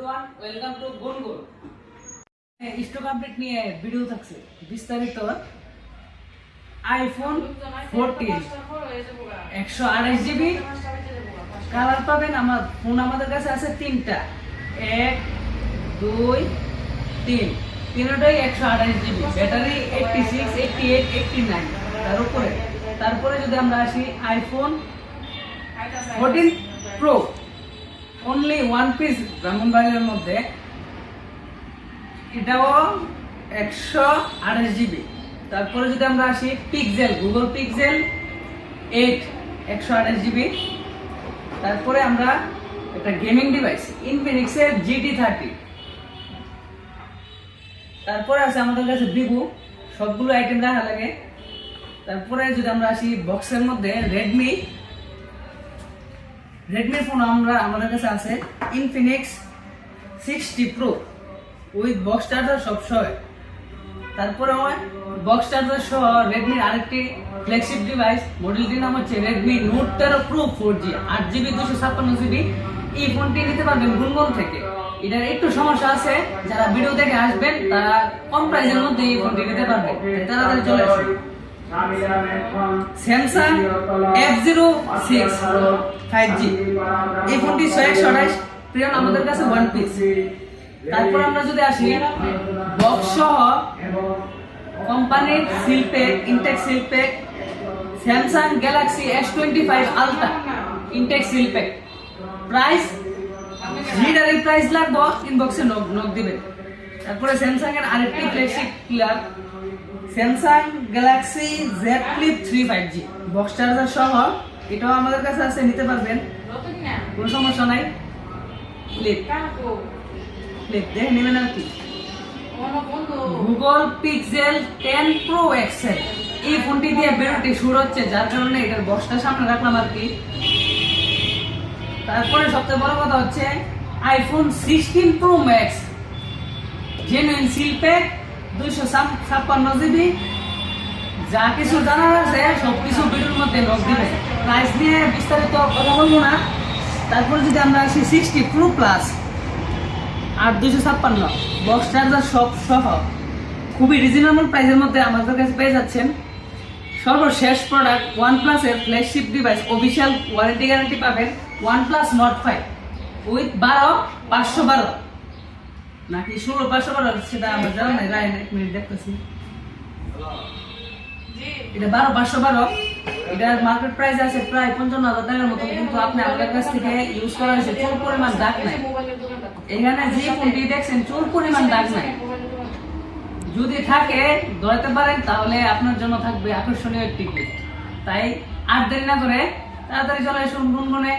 Everyone welcome to গুনগুন। Stock update নিয়ে video থাকছে বিস্তারিত। আইফোন 14 128 জিবি কালার পাবেন। আমার ফোন আমাদের কাছে আছে তিনটা, 1 2 3, তিনটাই 128 জিবি, ব্যাটারি 86 88 89 তার উপরে। তারপরে যদি আমরা আসি iPhone 14 pro, only one piece ব্রাহ্মণবাড়িয়ার মধ্যে, এটাও 128 জিবি। তারপরে যদি আমরা আসি পিক্সেল, গুগল পিক্সেল 8 128 জিবি। তারপরে আমরা একটা গেমিং ডিভাইস ইনফিনিক্সের GT30। তারপরে আছে আমাদের কাছে ভিভো, সবগুলো আইটেম রাখা লাগে। তারপরে যদি আমরা আসি বক্সের মধ্যে রেডমি ফোন আমাদের কাছে আছে Infinix 60 pro with box charger সব সহ। তারপরে বক্স চার্জার সহ রেডমির আরেকটি ফ্ল্যাগশিপ ডিভাইস, মডেলটির নাম হচ্ছে Redmi note 13 pro 4G 8GB 256GB। এই ফোনটি নিতে পারবেন গুনগুন থেকে। এটার একটু সমস্যা আছে, যারা ভিডিও দেখে আসবেন তারা কম প্রাইসের মধ্যে এই ফোনটি নিতে পারবেন, তাড়াতাড়ি চলে আসুন। স্যামসাং F06 5G, এই ফোনটি 128 প্রিয়ন আমাদের কাছে ওয়ান পিস। তারপর আমরা যদি আসি বক্স সহ কোম্পানির seal pack, intact seal pack, Samsung Galaxy S25 ultra intact seal pack. Price লিডারের প্রাইস লাগবে, ইনবক্সে নক দিবেন। তারপরে স্যামসাং এর আরেকটি flagship killer Samsung Galaxy Z Flip 3 5G box charger সহ, এটাও আমাদের কাছে আছে, নিতে পারবেন, কোনো সমস্যা নাই। ফ্লিপ দেখে নেবেন আর কি। গুগল পিক্সেল 10 প্রো XL, এই ফোনটি দিয়ে বেরোটি শুরু হচ্ছে, যার কারণে এটার বক্সটা সামনে রাখলাম আর কি। তারপরে সবচেয়ে বড় কথা হচ্ছে iPhone 16 pro max genuine seal pack 256GB। যা কিছু জানার আছে সবকিছু ভিডিওর মধ্যে লগ দিবে। প্রাইস নিয়ে বিস্তারিত কথা বলবো না। তারপরে যদি আমরা আসি 60 প্রো প্লাস 8256 বক্স চার্জার সব সহ, খুবই রিজনেবল প্রাইসের মধ্যে আমাদের কাছে পেয়ে যাচ্ছেন। সর্বশেষ প্রোডাক্ট OnePlus এর flagship device, official warranty guarantee পাবেন OnePlus Nord 5 উইথ 12512 নাকি 16512, সেটা আমরা জানি না, রাইন এক মিনিট দেখতেছি। এটা 12512, এটার মার্কেট প্রাইস আছে প্রায় 55,000 টাকার মতো। কিন্তু আপনি আমাদের কাছ থেকে ইউজ করা হয়েছে, চুল পরিমাণ দাগ নাই। এখানে যে ফোনটি দেখছেন চুল পরিমাণ দাগ নাই। যদি থাকে ধরাতে পারেন তাহলে আপনার জন্য থাকবে আকর্ষণীয় একটি গিফট। তাই আর দেরি না করে তাড়াতাড়ি চলে আসুন গুনগুনে।